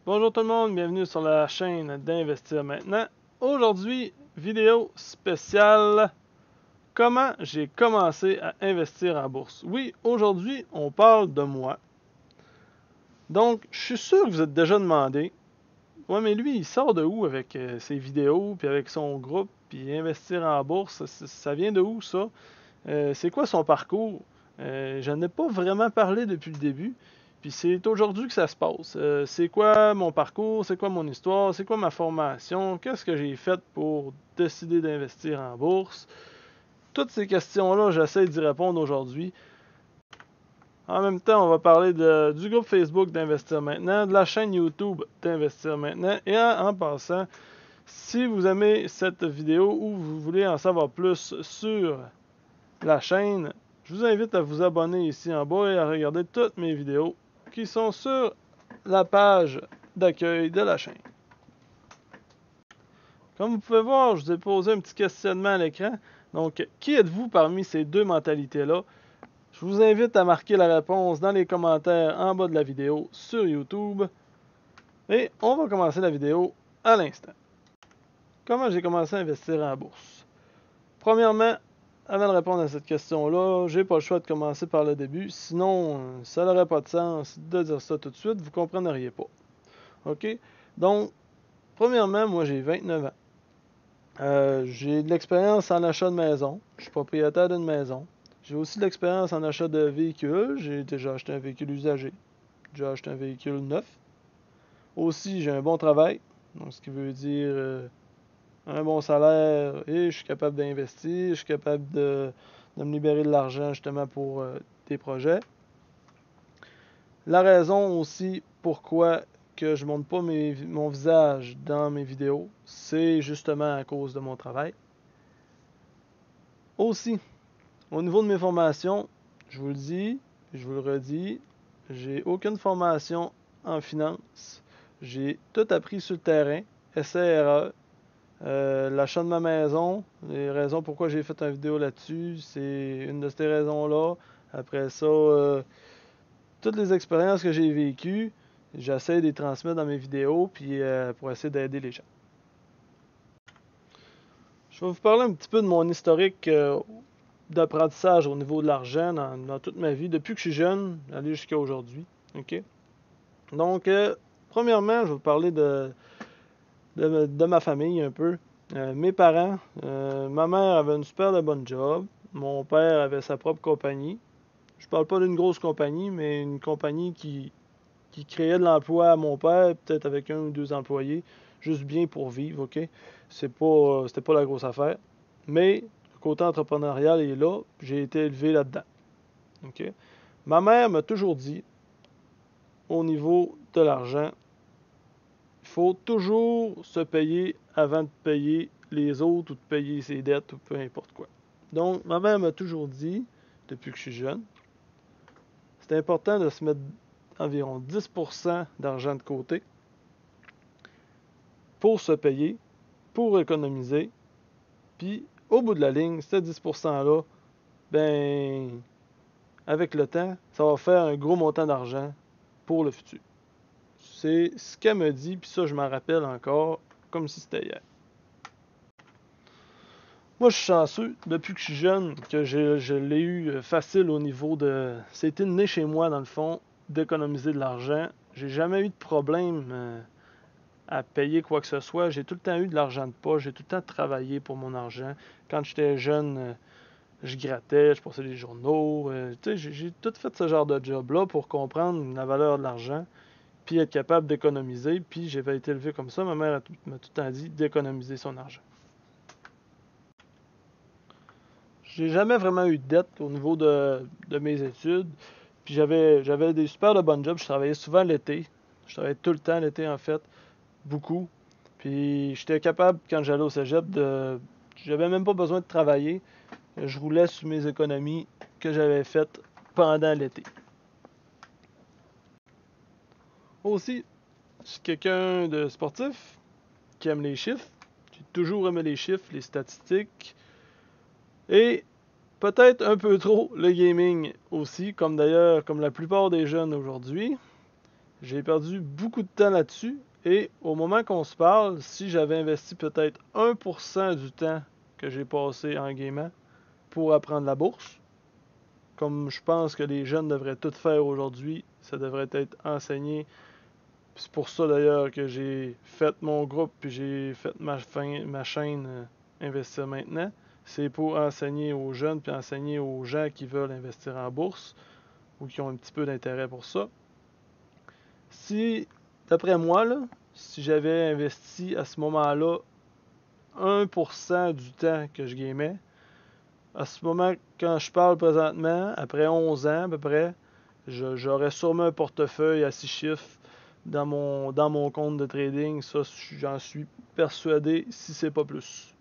Bonjour tout le monde, bienvenue sur la chaîne d'Investir Maintenant. Aujourd'hui, vidéo spéciale, comment j'ai commencé à investir en bourse. Oui, aujourd'hui, on parle de moi. Donc, je suis sûr que vous êtes déjà demandé, ouais, mais lui, il sort de où avec ses vidéos, puis avec son groupe, puis investir en bourse, ça vient de où ça? C'est quoi son parcours? Je n'en ai pas vraiment parlé depuis le début. Puis c'est aujourd'hui que ça se passe. C'est quoi mon parcours? C'est quoi mon histoire? C'est quoi ma formation? Qu'est-ce que j'ai fait pour décider d'investir en bourse? Toutes ces questions-là, j'essaie d'y répondre aujourd'hui. En même temps, on va parler du groupe Facebook d'Investir Maintenant, de la chaîne YouTube d'Investir Maintenant. Et en passant, si vous aimez cette vidéo ou vous voulez en savoir plus sur la chaîne, je vous invite à vous abonner ici en bas et à regarder toutes mes vidéos qui sont sur la page d'accueil de la chaîne. Comme vous pouvez voir, je vous ai posé un petit questionnement à l'écran. Donc, qui êtes-vous parmi ces deux mentalités-là? Je vous invite à marquer la réponse dans les commentaires en bas de la vidéo sur YouTube. Et on va commencer la vidéo à l'instant. Comment j'ai commencé à investir en bourse? Premièrement, avant de répondre à cette question-là, j'ai pas le choix de commencer par le début, sinon ça n'aurait pas de sens de dire ça tout de suite, vous ne comprendriez pas. OK? Donc, premièrement, moi j'ai 29 ans. J'ai de l'expérience en achat de maison. Je suis propriétaire d'une maison. J'ai aussi de l'expérience en achat de véhicules. J'ai déjà acheté un véhicule usagé. J'ai acheté un véhicule neuf. Aussi, j'ai un bon travail. Donc, ce qui veut dire un bon salaire et je suis capable d'investir. Je suis capable de me libérer de l'argent justement pour des projets. La raison aussi pourquoi que je ne montre pas mon visage dans mes vidéos, c'est justement à cause de mon travail. Aussi, au niveau de mes formations, je vous le dis, je vous le redis, j'ai aucune formation en finance. J'ai tout appris sur le terrain, essai-erreur, l'achat de ma maison, les raisons pourquoi j'ai fait une vidéo là-dessus, c'est une de ces raisons-là. Après ça, toutes les expériences que j'ai vécues, j'essaie de les transmettre dans mes vidéos puis pour essayer d'aider les gens. Je vais vous parler un petit peu de mon historique d'apprentissage au niveau de l'argent dans toute ma vie, depuis que je suis jeune, aller jusqu'à aujourd'hui. OK? Donc, premièrement, je vais vous parler de ma famille un peu. Mes parents, ma mère avait une super bonne job. Mon père avait sa propre compagnie. Je parle pas d'une grosse compagnie, mais une compagnie qui créait de l'emploi à mon père, peut-être avec un ou deux employés, juste bien pour vivre, OK? C'était pas la grosse affaire. Mais le côté entrepreneurial est là, j'ai été élevé là-dedans. OK? Ma mère m'a toujours dit, au niveau de l'argent, il faut toujours se payer avant de payer les autres ou de payer ses dettes ou peu importe quoi. Donc, ma mère m'a toujours dit, depuis que je suis jeune, c'est important de se mettre environ 10% d'argent de côté pour se payer, pour économiser, puis au bout de la ligne, ce 10%-là, ben, avec le temps, ça va faire un gros montant d'argent pour le futur. C'est ce qu'elle me dit, puis ça, je m'en rappelle encore comme si c'était hier. Moi, je suis chanceux, depuis que je suis jeune, que je l'ai eu facile au niveau de... C'était né chez moi, dans le fond, d'économiser de l'argent. J'ai jamais eu de problème à payer quoi que ce soit. J'ai tout le temps eu de l'argent de poche. J'ai tout le temps travaillé pour mon argent. Quand j'étais jeune, je grattais, je passais les journaux. J'ai tout fait ce genre de job-là pour comprendre la valeur de l'argent, puis être capable d'économiser. Puis j'avais été élevé comme ça. Ma mère m'a tout le temps dit d'économiser son argent. J'ai jamais vraiment eu de dette au niveau de mes études. Puis j'avais des super de bonnes jobs. Je travaillais souvent l'été. Je travaillais tout le temps l'été en fait, beaucoup. Puis j'étais capable, quand j'allais au cégep, j'avais même pas besoin de travailler. Je roulais sur mes économies que j'avais faites pendant l'été. Aussi, je suis quelqu'un de sportif qui aime les chiffres. J'ai toujours aimé les chiffres, les statistiques. Et peut-être un peu trop le gaming aussi, comme d'ailleurs, comme la plupart des jeunes aujourd'hui. J'ai perdu beaucoup de temps là-dessus. Et au moment qu'on se parle, si j'avais investi peut-être 1% du temps que j'ai passé en gaming pour apprendre la bourse, comme je pense que les jeunes devraient tout faire aujourd'hui, ça devrait être enseigné. C'est pour ça d'ailleurs que j'ai fait mon groupe puis j'ai fait ma chaîne Investir maintenant. C'est pour enseigner aux jeunes puis enseigner aux gens qui veulent investir en bourse ou qui ont un petit peu d'intérêt pour ça. Si, d'après moi, là, si j'avais investi à ce moment-là 1% du temps que je gamais, à ce moment, quand je parle présentement, après 11 ans à peu près, j'aurais sûrement un portefeuille à 6 chiffres dans mon compte de trading. Ça, j'en suis persuadé, si c'est pas plus.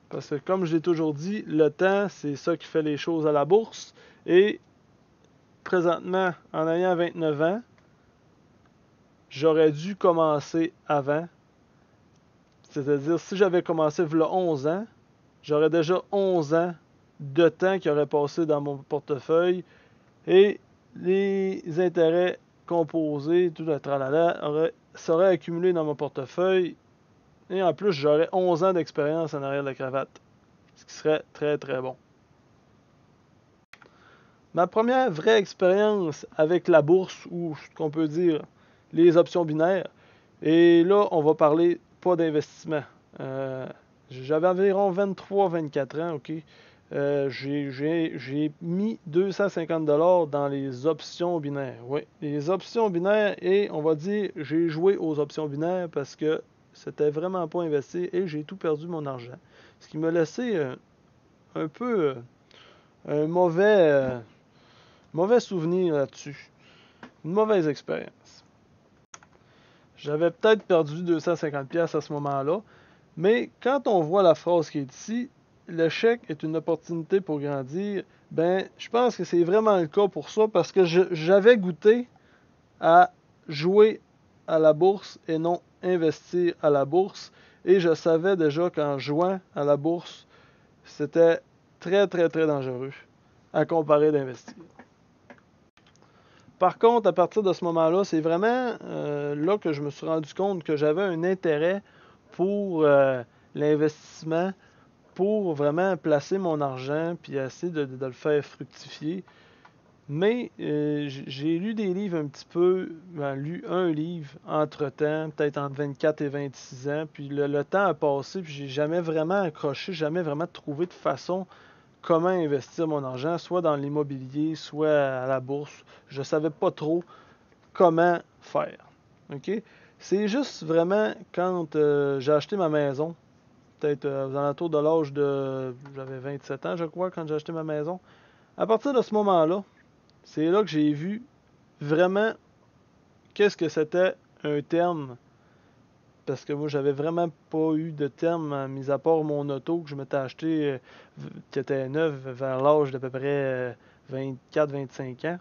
Parce que comme je l'ai toujours dit, le temps, c'est ça qui fait les choses à la bourse. Et présentement, en ayant 29 ans, j'aurais dû commencer avant. C'est-à-dire, si j'avais commencé il y a 11 ans, j'aurais déjà 11 ans de temps qui aurait passé dans mon portefeuille et les intérêts composés, tout le tralala, seraient accumulés dans mon portefeuille. Et en plus, j'aurais 11 ans d'expérience en arrière de la cravate, ce qui serait très très bon. Ma première vraie expérience avec la bourse, ou ce qu'on peut dire les options binaires, et là, on va parler pas d'investissement. J'avais environ 23-24 ans, ok? J'ai mis 250$ dans les options binaires. Oui, les options binaires, et on va dire, j'ai joué aux options binaires parce que c'était vraiment pas investi et j'ai tout perdu mon argent. Ce qui m'a laissé un peu un mauvais souvenir là-dessus. Une mauvaise expérience. J'avais peut-être perdu 250$ à ce moment-là, mais quand on voit la phrase qui est ici, l'échec est une opportunité pour grandir, ben, je pense que c'est vraiment le cas pour ça parce que j'avais goûté à jouer à la bourse et non investir à la bourse. Et je savais déjà qu'en jouant à la bourse, c'était très très très dangereux à comparer d'investir. Par contre, à partir de ce moment-là, c'est vraiment là que je me suis rendu compte que j'avais un intérêt pour l'investissement, pour vraiment placer mon argent puis essayer de le faire fructifier. Mais j'ai lu des livres un petit peu, lu un livre entre-temps, peut-être entre 24 et 26 ans, puis le temps a passé, puis j'ai jamais vraiment accroché, jamais vraiment trouvé de façon comment investir mon argent, soit dans l'immobilier, soit à la bourse. Je ne savais pas trop comment faire. OK? C'est juste vraiment quand j'ai acheté ma maison, peut-être aux alentours de l'âge de... J'avais 27 ans, je crois, quand j'ai acheté ma maison. À partir de ce moment-là, c'est là que j'ai vu vraiment qu'est-ce que c'était un terme. Parce que moi, j'avais vraiment pas eu de terme, mis à part mon auto que je m'étais acheté, qui était neuf, vers l'âge d'à peu près 24-25 ans.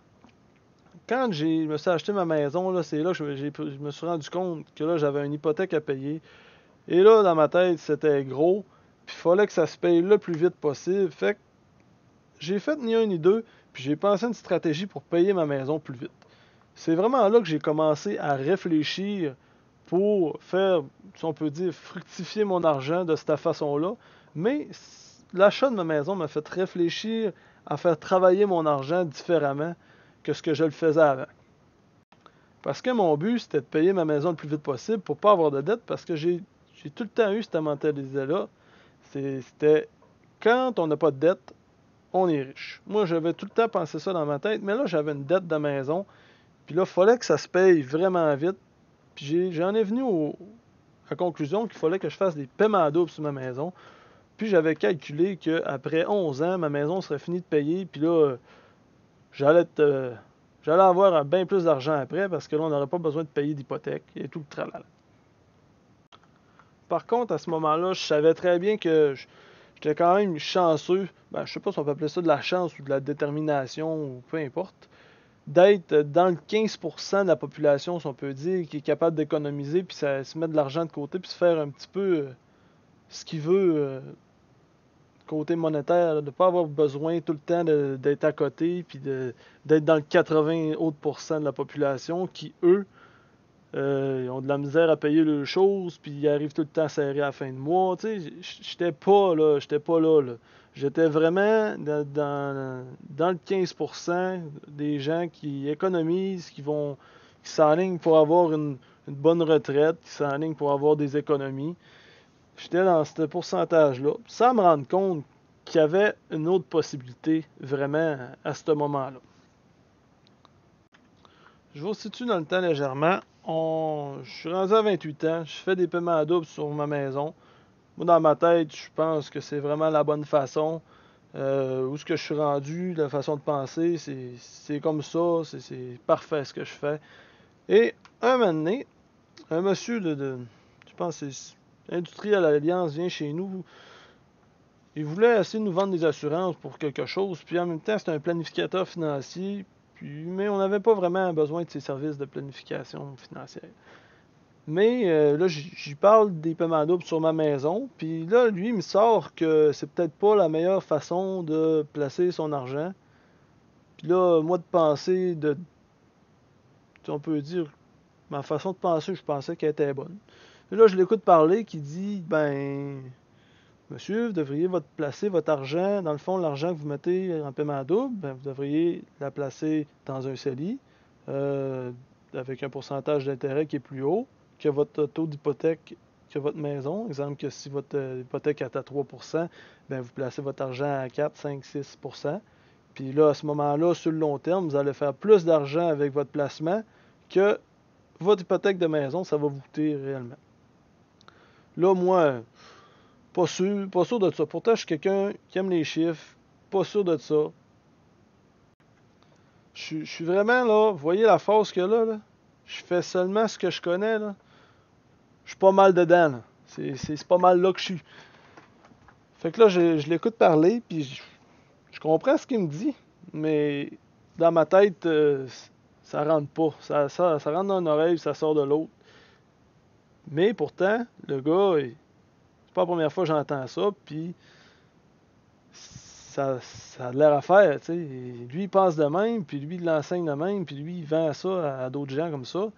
Quand je me suis acheté ma maison, là, c'est là que je me suis rendu compte que là, j'avais une hypothèque à payer. Et là, dans ma tête, c'était gros. Puis il fallait que ça se paye le plus vite possible. Fait que j'ai fait ni un ni deux. Puis j'ai pensé une stratégie pour payer ma maison plus vite. C'est vraiment là que j'ai commencé à réfléchir pour faire, si on peut dire, fructifier mon argent de cette façon-là. Mais l'achat de ma maison m'a fait réfléchir à faire travailler mon argent différemment que ce que je le faisais avant. Parce que mon but, c'était de payer ma maison le plus vite possible pour pas avoir de dette, parce que j'ai tout le temps eu cette mentalité-là. C'était quand on n'a pas de dette, on est riche. Moi, j'avais tout le temps pensé ça dans ma tête, mais là, j'avais une dette de maison. Puis là, il fallait que ça se paye vraiment vite. Puis j'en ai venu à la conclusion qu'il fallait que je fasse des paiements doubles sur ma maison. Puis j'avais calculé qu'après 11 ans, ma maison serait finie de payer. Puis là, j'allais avoir bien plus d'argent après parce que là, on n'aurait pas besoin de payer d'hypothèque et tout le tralala. Par contre, à ce moment-là, je savais très bien que j'étais quand même chanceux. Ben, je sais pas si on peut appeler ça de la chance ou de la détermination ou peu importe. D'être dans le 15% de la population, si on peut dire, qui est capable d'économiser, puis se mettre de l'argent de côté, puis se faire un petit peu ce qu'il veut côté monétaire, de ne pas avoir besoin tout le temps d'être à côté, puis d'être dans le 80 autres % de la population qui, eux, ils ont de la misère à payer leurs choses, puis ils arrivent tout le temps serrés à la fin de mois. Tu sais, j'étais pas là, là. J'étais vraiment dans le 15% des gens qui économisent, qui s'enlignent pour avoir une bonne retraite, qui s'enlignent pour avoir des économies. J'étais dans ce pourcentage-là, sans me rendre compte qu'il y avait une autre possibilité vraiment à ce moment-là. Je vous situe dans le temps légèrement. Je suis rendu à 28 ans, je fais des paiements à double sur ma maison. Moi, dans ma tête, je pense que c'est vraiment la bonne façon. Où ce que je suis rendu, la façon de penser, c'est comme ça, c'est parfait ce que je fais. Et un moment donné, un monsieur je pense que c'est Industriel Alliance vient chez nous. Il voulait essayer de nous vendre des assurances pour quelque chose, puis en même temps, c'était un planificateur financier, mais on n'avait pas vraiment besoin de ses services de planification financière. Mais là, j'y parle des paiements doubles sur ma maison, puis là, lui, il me sort que c'est peut-être pas la meilleure façon de placer son argent. Puis là, moi, de penser, on peut dire, ma façon de penser, je pensais qu'elle était bonne. Et là, je l'écoute parler, qui dit, ben, monsieur, vous devriez placer votre argent, dans le fond, l'argent que vous mettez en paiement double, ben, vous devriez la placer dans un CELI, avec un pourcentage d'intérêt qui est plus haut que votre taux d'hypothèque que votre maison. Exemple que si votre hypothèque est à 3%, ben, vous placez votre argent à 4, 5, 6%. Puis là, à ce moment-là, sur le long terme, vous allez faire plus d'argent avec votre placement que votre hypothèque de maison, ça va vous coûter réellement. Là, moi, pas sûr de ça. Pourtant, je suis quelqu'un qui aime les chiffres, pas sûr de ça. Je suis vraiment là, vous voyez la force qu'il y a là? Je fais seulement ce que je connais, là. Je suis pas mal dedans, là. C'est pas mal là que je suis. Fait que là, je l'écoute parler, puis je comprends ce qu'il me dit, mais dans ma tête, ça rentre pas. Ça rentre dans une oreille, ça sort de l'autre. Mais pourtant, le gars, c'est pas la première fois que j'entends ça, puis ça a l'air à faire, tu sais. Lui, il pense de même, puis lui, il l'enseigne de même, puis lui, il vend ça à d'autres gens comme ça.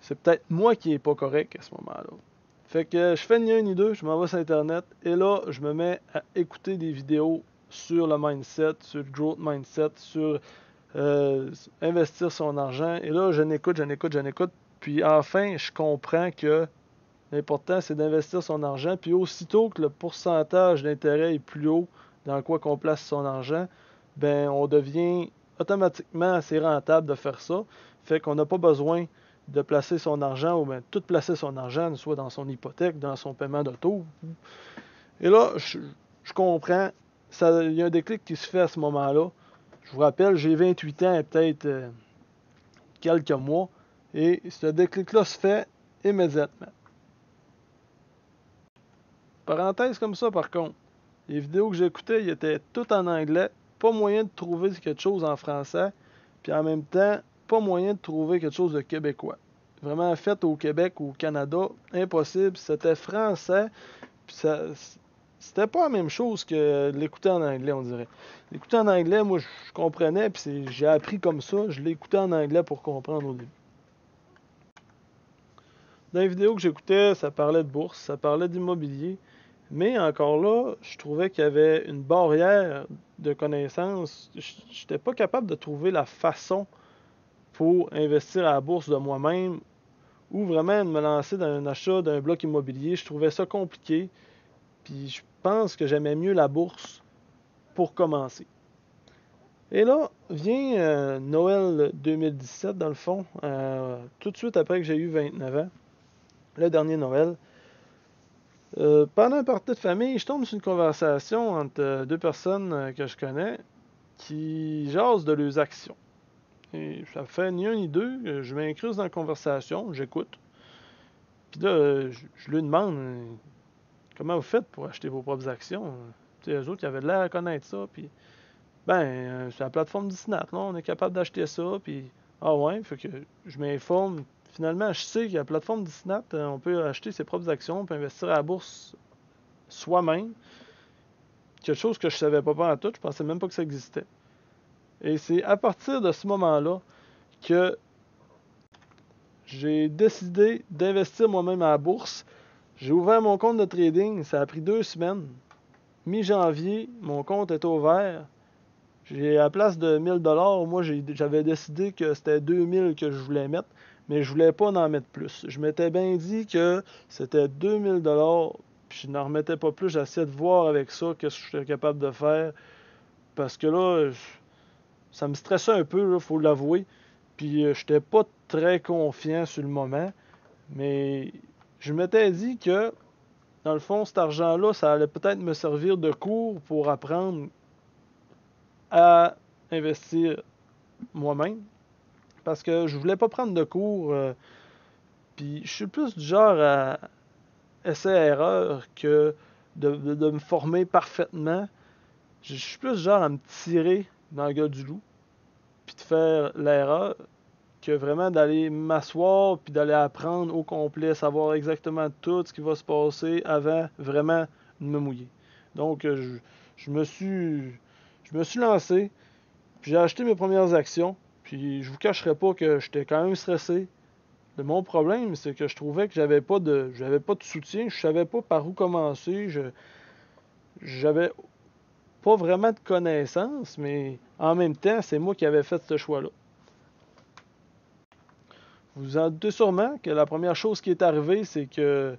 C'est peut-être moi qui est pas correct à ce moment-là. Fait que je fais ni un ni deux, je m'en vais sur Internet, et là, je me mets à écouter des vidéos sur le mindset, sur le growth mindset, sur investir son argent. Et là, je n'écoute, puis enfin, je comprends que l'important, c'est d'investir son argent, puis aussitôt que le pourcentage d'intérêt est plus haut dans quoi qu'on place son argent, ben on devient automatiquement assez rentable de faire ça. Fait qu'on n'a pas besoin de placer son argent, ou bien tout placer son argent, soit dans son hypothèque, dans son paiement d'auto. Et là, je comprends, il y a un déclic qui se fait à ce moment-là. Je vous rappelle, j'ai 28 ans et peut-être quelques mois, et ce déclic-là se fait immédiatement. Parenthèse comme ça, par contre, les vidéos que j'écoutais, ils étaient toutes en anglais. Pas moyen de trouver quelque chose en français. Puis en même temps, pas moyen de trouver quelque chose de québécois. Vraiment fait au Québec ou au Canada, impossible. C'était français. Puis c'était pas la même chose que l'écouter en anglais, on dirait. L'écouter en anglais, moi, je comprenais. Puis j'ai appris comme ça. Je l'écoutais en anglais pour comprendre au début. Dans les vidéos que j'écoutais, ça parlait de bourse, ça parlait d'immobilier. Mais encore là, je trouvais qu'il y avait une barrière de connaissances. Je n'étais pas capable de trouver la façon pour investir à la bourse de moi-même ou vraiment de me lancer dans un achat d'un bloc immobilier. Je trouvais ça compliqué. Puis je pense que j'aimais mieux la bourse pour commencer. Et là vient Noël 2017, dans le fond, tout de suite après que j'ai eu 29 ans, le dernier Noël. Pendant un party de famille, je tombe sur une conversation entre deux personnes que je connais qui jasent de leurs actions. Et ça fait ni un ni deux, je m'incruse dans la conversation, j'écoute. Puis là, je lui demande comment vous faites pour acheter vos propres actions. Tu sais, eux autres, ils avaient l'air à connaître ça. Puis, c'est la plateforme Disnat, là, on est capable d'acheter ça. Puis, ah ouais, fait que je m'informe. Finalement, je sais qu'il y a la plateforme Disnat, on peut acheter ses propres actions, on peut investir à la bourse soi-même, quelque chose que je savais pas en tout, je pensais même pas que ça existait. Et c'est à partir de ce moment-là que j'ai décidé d'investir moi-même à la bourse. J'ai ouvert mon compte de trading, ça a pris 2 semaines. Mi-janvier, mon compte est ouvert. J'ai à la place de 1000$, moi j'avais décidé que c'était 2000 que je voulais mettre, mais je voulais pas en mettre plus. Je m'étais bien dit que c'était 2000$, puis je n'en remettais pas plus. J'essayais de voir avec ça qu'est-ce que je suis capable de faire. Parce que là, ça me stressait un peu, il faut l'avouer. Puis j'étais pas très confiant sur le moment. Mais je m'étais dit que, dans le fond, cet argent-là, ça allait peut-être me servir de cours pour apprendre à investir moi-même. Parce que je voulais pas prendre de cours. Puis je suis plus du genre à essai-erreur que de me former parfaitement. Je suis plus du genre à me tirer dans la gueule du loup. Puis de faire l'erreur que vraiment d'aller m'asseoir puis d'aller apprendre au complet, savoir exactement tout ce qui va se passer avant vraiment de me mouiller. Donc je me suis je me suis lancé, puis j'ai acheté mes premières actions, puis je vous cacherai pas que j'étais quand même stressé. Mon problème, c'est que je trouvais que j'avais pas de soutien, je savais pas par où commencer, j'avais pas vraiment de connaissances, mais en même temps, c'est moi qui avais fait ce choix-là. Vous en doutez sûrement que la première chose qui est arrivée, c'est que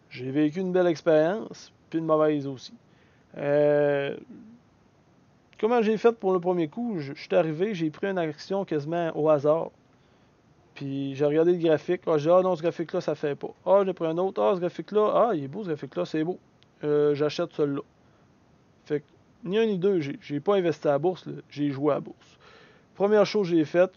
j'ai vécu une belle expérience, puis une mauvaise aussi. Euh, Comment j'ai fait pour le premier coup? Je suis arrivé, j'ai pris une action quasiment au hasard. Puis j'ai regardé le graphique. Ah, j'ai dit, ah non, ce graphique-là, ça fait pas. Ah, j'ai pris un autre. Ah, ce graphique-là, ah, il est beau, ce graphique-là, c'est beau. J'achète celui-là. Fait que, ni un ni deux, j'ai pas investi à la bourse, là, j'ai joué à la bourse. Première chose que j'ai faite,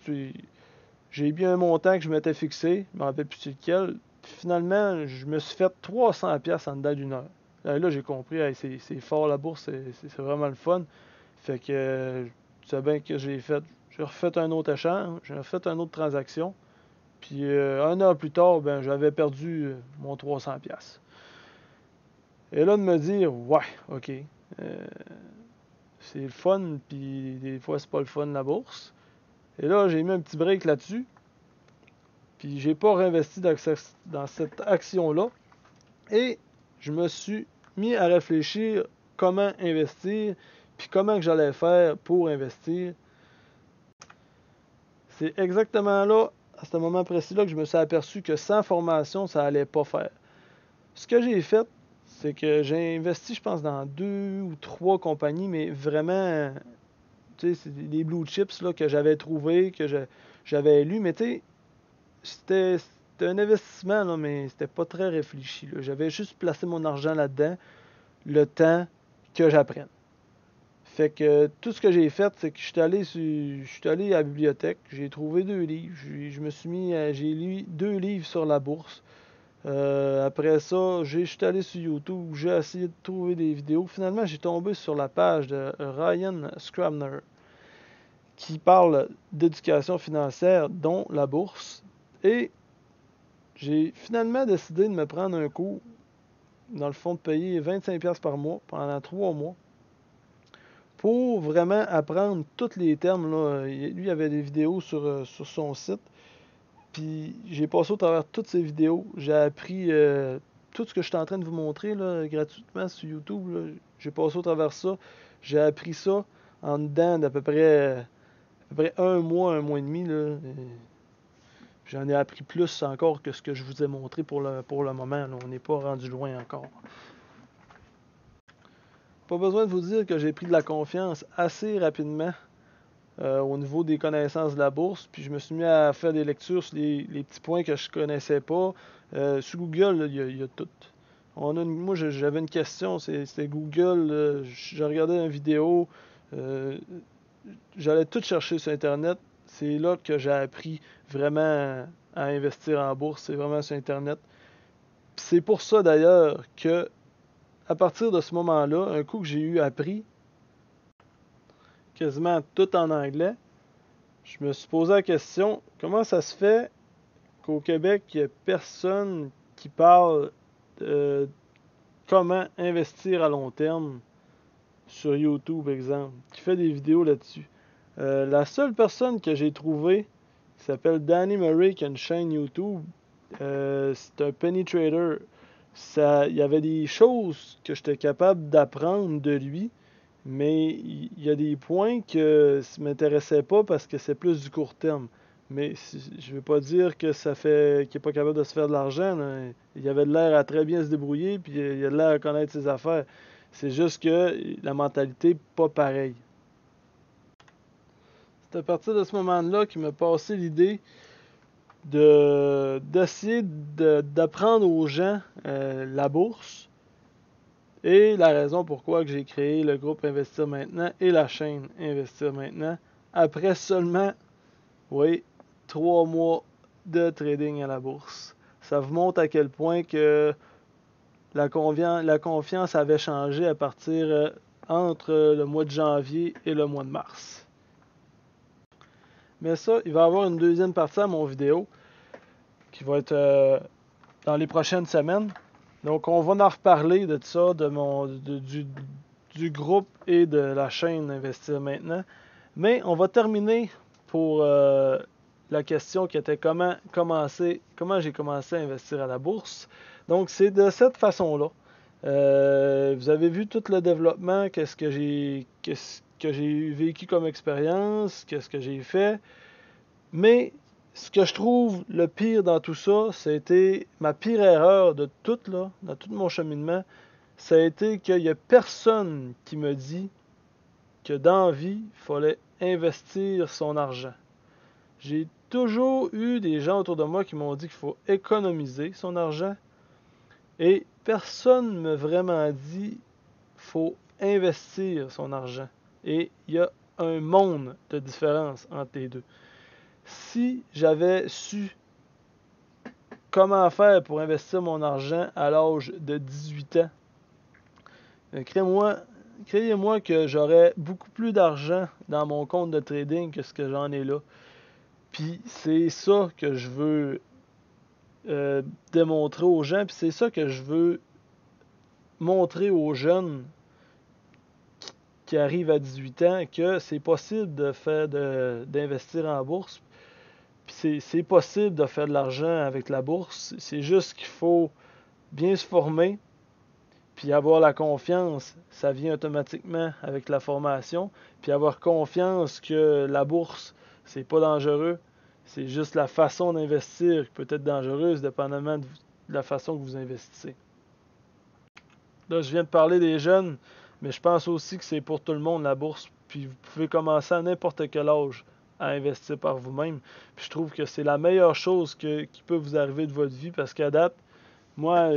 j'ai bien un montant que je m'étais fixé, je me rappelle plus c'est lequel. Puis finalement, je me suis fait 300$ en dedans d'une heure. Là, j'ai compris, hey, c'est fort la bourse, c'est vraiment le fun. Fait que, tu sais bien que j'ai fait. J'ai refait un autre échange, j'ai refait une autre transaction. Puis un an plus tard, ben, j'avais perdu mon 300$. Et là, de me dire, ouais, ok, c'est le fun, puis des fois, c'est pas le fun la bourse. Et là, j'ai mis un petit break là-dessus. Puis j'ai pas réinvesti dans cette action-là. Et je me suis mis à réfléchir comment investir, puis comment que j'allais faire pour investir. C'est exactement là, à ce moment précis-là, que je me suis aperçu que sans formation, ça allait pas faire. Ce que j'ai fait, c'est que j'ai investi, je pense, dans 2 ou 3 compagnies, mais vraiment, tu sais, c'est des blue chips là, que j'avais trouvé, que j'avais lu, mais tu sais, c'était un investissement, là, mais c'était pas très réfléchi, là. J'avais juste placé mon argent là-dedans, le temps que j'apprenne. Fait que tout ce que j'ai fait, c'est que je suis allé à la bibliothèque, j'ai trouvé 2 livres, je me suis mis, j'ai lu 2 livres sur la bourse. Après ça, je suis allé sur YouTube, j'ai essayé de trouver des vidéos. Finalement, j'ai tombé sur la page de Ryan Scribner qui parle d'éducation financière, dont la bourse. Et j'ai finalement décidé de me prendre un cours, dans le fond, de payer 25$ par mois pendant 3 mois pour vraiment apprendre tous les termes. Là. Lui, il avait des vidéos sur son site. Puis j'ai passé au travers de toutes ces vidéos. J'ai appris tout ce que je suis en train de vous montrer là, gratuitement sur YouTube. Là. J'ai passé au travers de ça. J'ai appris ça en dedans d'à peu près un mois et demi. Là. J'en ai appris plus encore que ce que je vous ai montré pour le moment. Là. On n'est pas rendu loin encore. Pas besoin de vous dire que j'ai pris de la confiance assez rapidement au niveau des connaissances de la bourse. Puis je me suis mis à faire des lectures sur les petits points que je connaissais pas. Sur Google, il y a tout. Moi, j'avais une question, c'était Google. Je regardais une vidéo. euh, J'allais tout chercher sur Internet. C'est là que j'ai appris vraiment à investir en bourse. C'est vraiment sur Internet. Puis c'est pour ça d'ailleurs que, à partir de ce moment-là, un coup que j'ai eu appris quasiment tout en anglais, je me suis posé la question, comment ça se fait qu'au Québec, il n'y a personne qui parle de comment investir à long terme sur YouTube, exemple, qui fait des vidéos là-dessus. La seule personne que j'ai trouvée, qui s'appelle Danny Murray, qui a une chaîne YouTube, c'est un penny trader. Il y avait des choses que j'étais capable d'apprendre de lui, mais il y a des points que ça m'intéressait pas parce que c'est plus du court terme. Mais je veux pas dire que ça fait qu'il est pas capable de se faire de l'argent, là. Il avait de l'air à très bien se débrouiller, puis il a de l'air à connaître ses affaires. C'est juste que la mentalité pas pareille. C'est à partir de ce moment-là qu'il m'a passé l'idée d'essayer d'apprendre aux gens la bourse et la raison pourquoi que j'ai créé le groupe Investir Maintenant et la chaîne Investir Maintenant après seulement, oui, 3 mois de trading à la bourse. Ça vous montre à quel point que la confiance avait changé à partir entre le mois de janvier et le mois de mars. Mais ça, il va y avoir une deuxième partie à mon vidéo qui va être dans les prochaines semaines. Donc, on va en reparler de ça, du groupe et de la chaîne Investir Maintenant. Mais on va terminer pour la question qui était comment j'ai commencé à investir à la bourse. Donc, c'est de cette façon-là. Vous avez vu tout le développement, qu'est-ce que j'ai vécu comme expérience, qu'est-ce que j'ai fait. Mais ce que je trouve le pire dans tout ça, c'était ma pire erreur de tout, là, dans tout mon cheminement, ça a été qu'il n'y a personne qui me dit que dans la vie, il fallait investir son argent. J'ai toujours eu des gens autour de moi qui m'ont dit qu'il faut économiser son argent et personne ne m'a vraiment dit qu'il faut investir son argent. Et il y a un monde de différence entre les deux. Si j'avais su comment faire pour investir mon argent à l'âge de 18 ans, croyez-moi que j'aurais beaucoup plus d'argent dans mon compte de trading que ce que j'en ai là. Puis c'est ça que je veux démontrer aux gens, puis c'est ça que je veux montrer aux jeunes qui arrivent à 18 ans, que c'est possible d'investir en bourse. Puis c'est possible de faire de l'argent avec la bourse. C'est juste qu'il faut bien se former, puis avoir la confiance. Ça vient automatiquement avec la formation. Puis avoir confiance que la bourse, c'est pas dangereux. C'est juste la façon d'investir qui peut être dangereuse, dépendamment de la façon que vous investissez. Là, je viens de parler des jeunes, mais je pense aussi que c'est pour tout le monde la bourse. Puis vous pouvez commencer à n'importe quel âge à investir par vous-même. Puis je trouve que c'est la meilleure chose qui peut vous arriver de votre vie parce qu'à date, moi,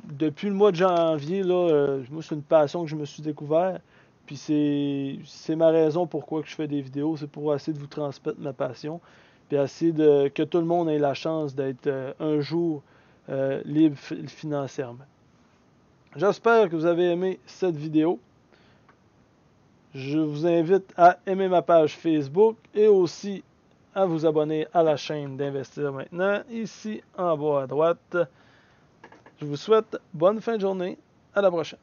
depuis le mois de janvier, là, moi, c'est une passion que je me suis découvert. Puis c'est ma raison pourquoi que je fais des vidéos. C'est pour essayer de vous transmettre ma passion. Puis essayer que tout le monde ait la chance d'être un jour libre financièrement. J'espère que vous avez aimé cette vidéo. Je vous invite à aimer ma page Facebook et aussi à vous abonner à la chaîne d'Investir Maintenant, ici en bas à droite. Je vous souhaite bonne fin de journée. À la prochaine.